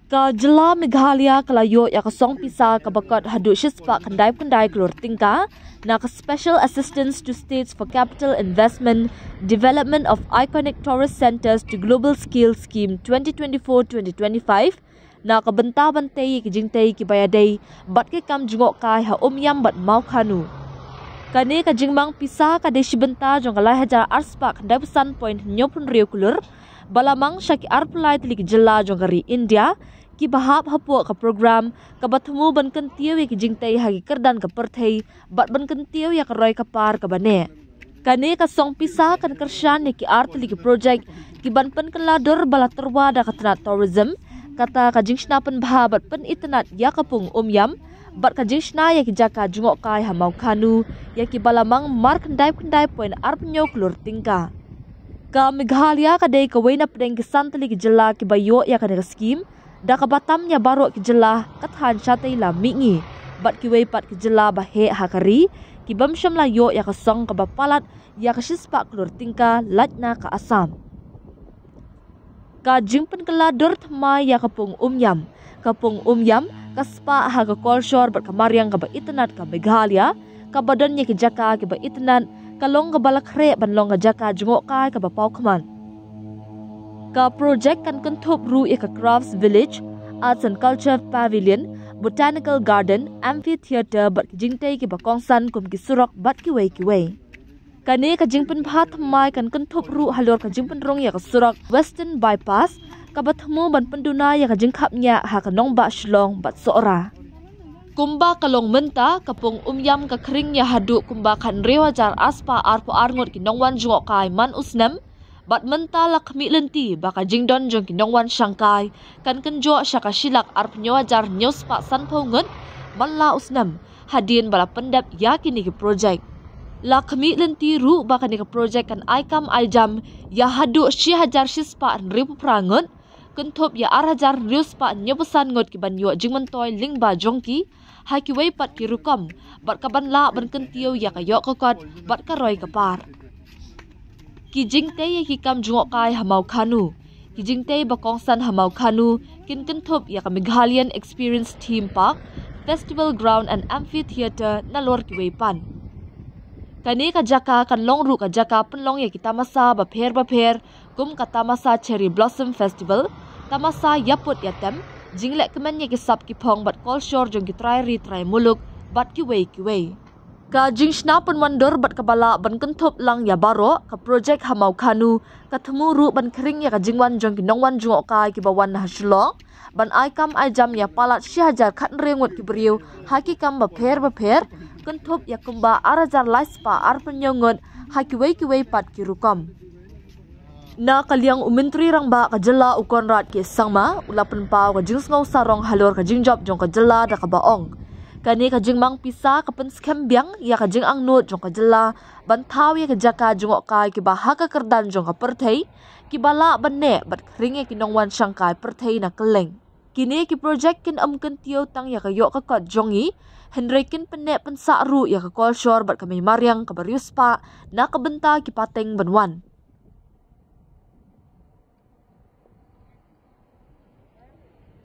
Ka jela Meghalaya kalayo ya kasong pisa kabakot hadu shispa kandai kelur tingka na ka Special Assistance to States for Capital Investment Development of Iconic Tourist Centers to Global Scale Scheme 2024-2025 na ka banta-bantay ki jingtay ki bayaday bat ke kam jungok kai ha yam bat mau khanu kane ka jingmang pisa ka deshi benta jong kalai hajar arspa kandai pesan point nyopun rio kulur balamang syaki arpulai telik jela jong kari India ki bahap hapo ka program ka batmu ban kentiau ki jingtai hagi kerdan ka perthei bat ban kentiau ya ka roi ka par ka bane kane ka song pisa kan kershan ki artli ki project ki ban pen kelador bala terwa da katna tourism kata ka jingshna pen bahabat pen itnat ya kapung yam bat ka jingshna ya ki jaka jungok kai ha mau khanu ya ki balamang mar kandai point arpnyo klur tingka ka Meghalaya ka dei ka wena pedeng ki santli ki jela ki bayo ya ka scheme da ka batam ya baro ki jela kathan chatai la mingi bat ki wei pat ki jela ba he hakari ki bamsham la yo ya ka song ka bapalat ya ka shispa klur tingka latna ka Assam ka jingpen kelador thmai ya kapung yam ka spa ha ka kolshor bat ka maryang ka ba itnat ka Meghalaya ka badan ya ki jaka ki ba itnat kalong ka balakre ban long ka jaka jungok kai ka ba pau khaman ka project kan kenthop ru ka crafts village arts and culture pavilion botanical garden amphitheater bat jingtei ki ba kongsan kum ki surok bat ki wei kane ka jingpen phat mai kan kenthop ru halor ka jingpen rong ya ka surok western bypass ka bathmu ban penduna ya ka jingkhap nya ha ka nong ba shlong bat sora kumba kalong menta kapung yam ka khring ya hadu kumba khan rewajar aspa arpo arngot ki nongwan jungok kai man usnam bat menta lakmi lenti baka jingdon jong ki nongwan shangkai kan kenjo syaka shilak arpnyo ajar nyospa sanphongut malla usnam hadin bala pendap yakini ki project lakmi lenti ru baka ni ki project kan aikam aijam ya hadu shi hajar shispa ripu prangut kenthop ya arhajar riuspa nyopesan ngot ki banyo jingmentoy lingba jongki haki wei pat ki rukam bat ka ban la ban kentiau ya ka yok kokot bat ka roi ka par ki jingtei ki kam jungok kai hamau khanu ki jingtei bakongsan hamau khanu kin kenthop ya ka Meghalayan Experience Theme Park Festival Ground and Amphitheater na lor ki wei pan kane ka jaka kan long ru ka jaka penlong ya ki tamasa ba pher kum ka tamasa Cherry Blossom Festival tamasa yaput yatem jinglek kemen ya ki sap ki phong bat kolshor jong ki trai muluk bat ki wei ka jingshna pun mandor bat kabala ban kenthop lang ya baro ka project hamau khanu ka thmu ru ban khring ya ka jingwan jong ki nongwan jungok kai ki bawan na shlong ban aikam aijam ya palat 6000 khat rengot ki briu haki kam ba pher kenthop ya kumba arajar laispa arpenyongot haki wei pat ki rukam na kaliang umintri rang ba ka jela ukon rat ki sangma ulapan pa ka jingsngau sarong halor ka jingjop jong ka jela da ka baong kani ka jingmang pisa ka pen scam biang ya ka jing ang not jong ka jela ban thaw ya ka jaka jongok kai ki ba ha ka kerdan jong ka perthei ki bala banne bat khring ki nongwan shangkai perthei na keleng kini ki project kin kentiau tang ya ka yok ka kot jongi Henrikin penne pensa ru ya ka kolshor bat ka maryang ka bariuspa na ka benta ki pateng banwan